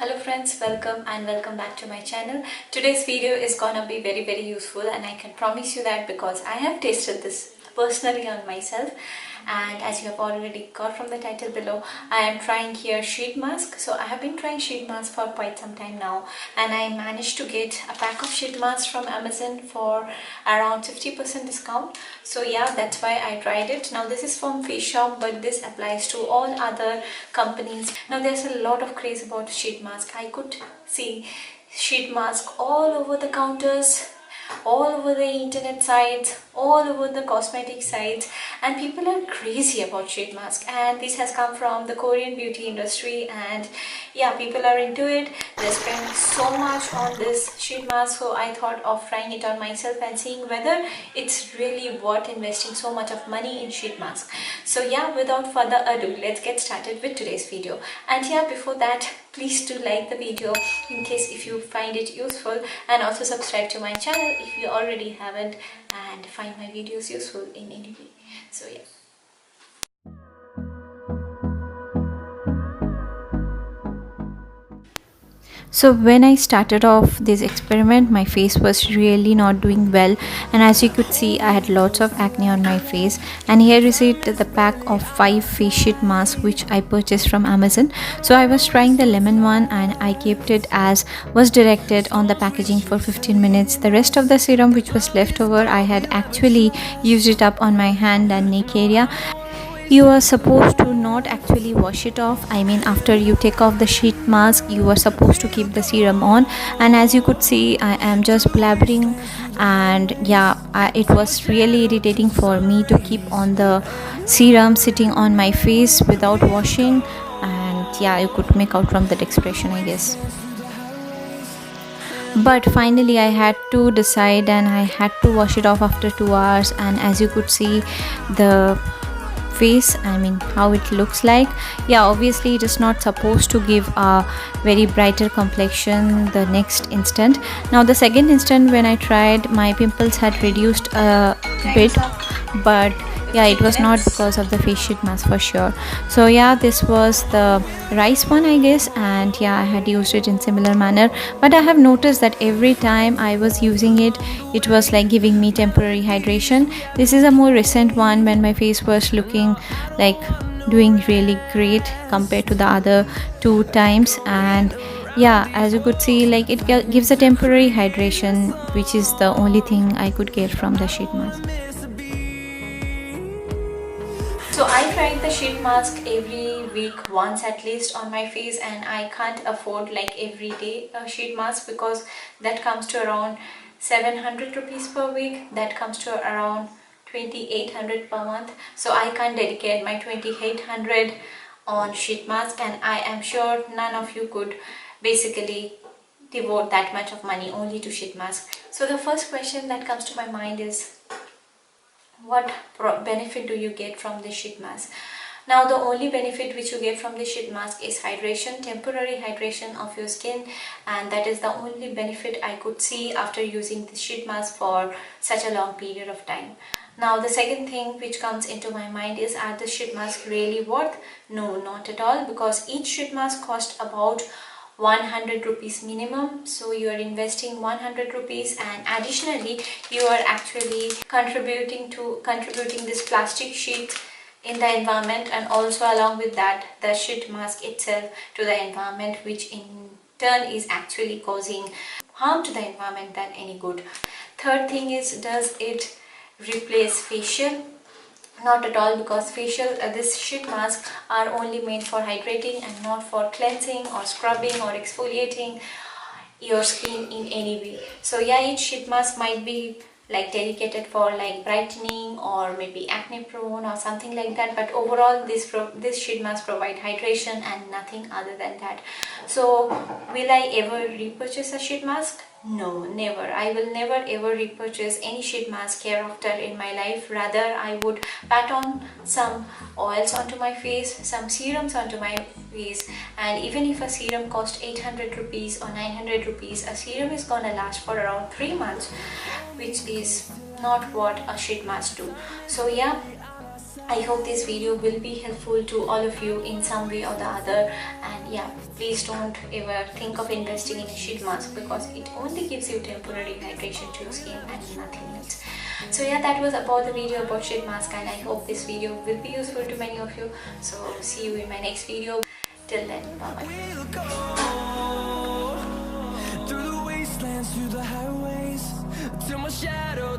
Hello friends, welcome back to my channel. Today's video is gonna be very useful, and I can promise you that because I have tasted this personally on myself, and as you have already got from the title below, I am trying here sheet mask. So I have been trying sheet mask for quite some time now, and I managed to get a pack of sheet masks from Amazon for around 50% discount. So yeah, that's why I tried it. Now this is from Face Shop, but this applies to all other companies. Now there's a lot of craze about sheet mask. I could see sheet mask all over the counters, all over the internet sites, all over the cosmetic sites, and people are crazy about sheet mask. And this has come from the Korean beauty industry, and yeah, people are into it. They spend so much on this sheet mask, so I thought of trying it on myself and seeing whether it's really worth investing so much of money in sheet mask. So yeah, without further ado, let's get started with today's video. And yeah, before that, please do like the video in case if you find it useful, and also subscribe to my channel if you already haven't and find my videos useful in any way. So yeah. So when I started off this experiment, my face was really not doing well, and as you could see, I had lots of acne on my face. And here is it, the pack of 5 face sheet masks which I purchased from Amazon. So I was trying the lemon one, and I kept it as was directed on the packaging for 15 minutes. The rest of the serum which was left over, I had actually used it up on my hand and neck area. You are supposed to not actually wash it off. I mean, after you take off the sheet mask, you are supposed to keep the serum on. And as you could see, I am just blabbering, and yeah, it was really irritating for me to keep on the serum sitting on my face without washing. And yeah, you could make out from that expression, I guess. But finally I had to decide, and I had to wash it off after 2 hours. And as you could see, the face, I mean, how it looks like, yeah, obviously it is not supposed to give a very brighter complexion the next instant. Now the second instant when I tried, my pimples had reduced a bit, but yeah, it was not because of the face sheet mask for sure. So yeah, this was the rice one, I guess, and yeah, I had used it in similar manner. But I have noticed that every time I was using it, it was like giving me temporary hydration. This is a more recent one when my face was looking like doing really great compared to the other 2 times. And yeah, as you could see, like it gives a temporary hydration, which is the only thing I could get from the sheet mask. So I tried the sheet mask every week once at least on my face, and I can't afford like everyday sheet mask because that comes to around 700 rupees per week. That comes to around 2800 per month. So I can't dedicate my 2800 on sheet mask, and I am sure none of you could basically devote that much of money only to sheet mask. So the first question that comes to my mind is, what benefit do you get from the sheet mask? Now the only benefit which you get from the sheet mask is hydration, temporary hydration of your skin, and that is the only benefit I could see after using the sheet mask for such a long period of time. Now the second thing which comes into my mind is, are the sheet masks really worth? No, not at all, because each sheet mask costs about 100 rupees minimum. So you are investing 100 rupees, and additionally you are actually contributing this plastic sheet in the environment, and also along with that the sheet mask itself to the environment, which in turn is actually causing harm to the environment than any good. Third thing is, does it replace facial? Not at all, because this sheet masks are only made for hydrating and not for cleansing or scrubbing or exfoliating your skin in any way. So yeah, each sheet mask might be like dedicated for like brightening or maybe acne prone or something like that, but overall this sheet mask provide hydration and nothing other than that. So will I ever repurchase a sheet mask? No, never. I will never ever repurchase any sheet mask hereafter in my life. Rather, I would pat on some oils onto my face, some serums onto my face, and even if a serum cost 800 rupees or 900 rupees, a serum is gonna last for around 3 months, which is not what a sheet mask do. So yeah, I hope this video will be helpful to all of you in some way or the other. And yeah, please don't ever think of investing in a sheet mask, because it only gives you temporary hydration to your skin and nothing else. So yeah, that was about the video about sheet mask, and I hope this video will be useful to many of you. So see you in my next video. Till then, bye bye. Through the wastelands, through the highways, till my shadow